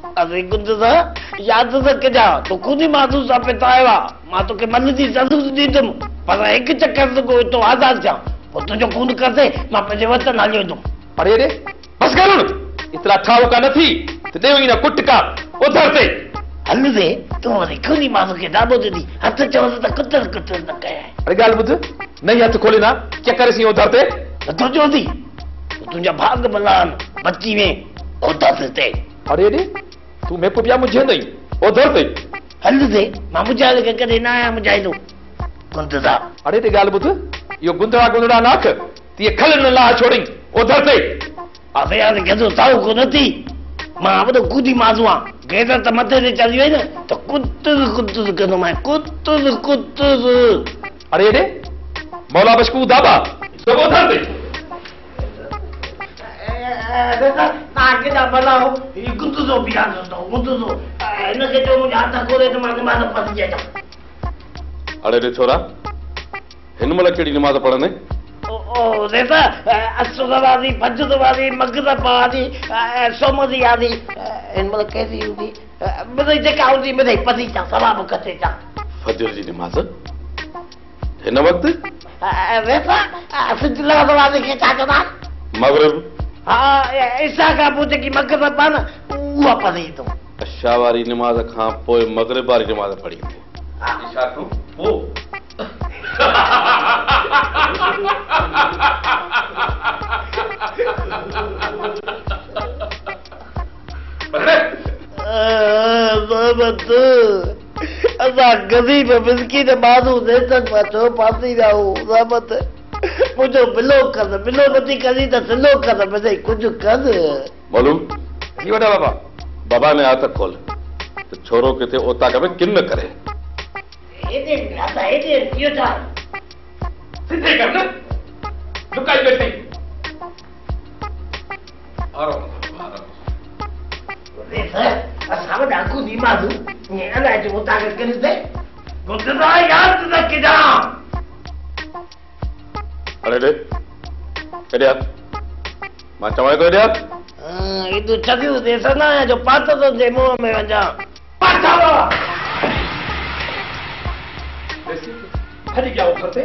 अरे कुछ सा याद से कजा तो खुद ही माधु सा पिता आया मां तो के मन दी सदुस दी तुम पर एक चक्कर से कोई तो आजाद जा वो तुझो खून करते मां पे वतन हलियो तुम अरे रे बस करो इतना ठाव का नहीं तो देवी ना कुट का उधर से हल दे तुम्हारी खुदी माधु के दाबो दे दी हाथ चवस त कुतर कुतर न कहे अरे गाल बुध नहीं हाथ खोले ना क्या करे सी उधर से तो जो दी तुझा भाग बलान बच्ची में उधर से अरे रे तू मेरे को पिया मुझे नहीं उधर से हल दे मां मुझे के करे ना आया मुझे दो गुंदरा अरे रे गाल बुध यो गुंदरा नाख ती खल न ला छोड़ी उधर से अबे यार के तो ताऊ को नथी मां अब तो कूदी माजुआ गेदा त मथे से चली वई न तो कुत्तु कनो मैं कुत्तु अरे रे मौला बशकू दाबा तो उधर से बेटा आगे जा बनाओ ये कुत्तु जो बिया दो कुत्तु जो इनके जो मुझे हाथ खोले तो मां फंस जाए अरे रे छोरा हिनमल केड़ी नमाज पढ़ने ओ देता असुगवादी फजदवादी मगदवादी सोमदी आदि हिनमल कैसी हुई बदई जे काउंटी में दे पति चा सवाब कथे चा फजर जी नमाज हिन वक्त देता असुगवादी के चा चदा मगरिब हां ईसा का पूछे की मगदब ना वो पति तो अशा वारी नमाज खां पोए मगरिब वारी नमाज पढ़ी ईशा को वो असा गरीब मिसकीन माण्हू देशनि मां छो फासी विया ज़ामत मुंहिंजो मिलो कर मिलो नथी करी त सिलो कर मिले कुझु कर मालूम जी वॾा बाबा ने हाथ खोल तो छोरो किथे ओता में किन न करे हेॾे असां हेॾे इहो छा सिद्धे कर न लुकाई बैठी आराम असां वॾा कूदी माधू अलाए जो उता करे दे गुंदरा याद न किजा अरे रे एडिया मां चवां तो एडिया ये तो चगियो देसा ना जो पातो तो जे मुंह में वजा पातावा हरी क्या उठते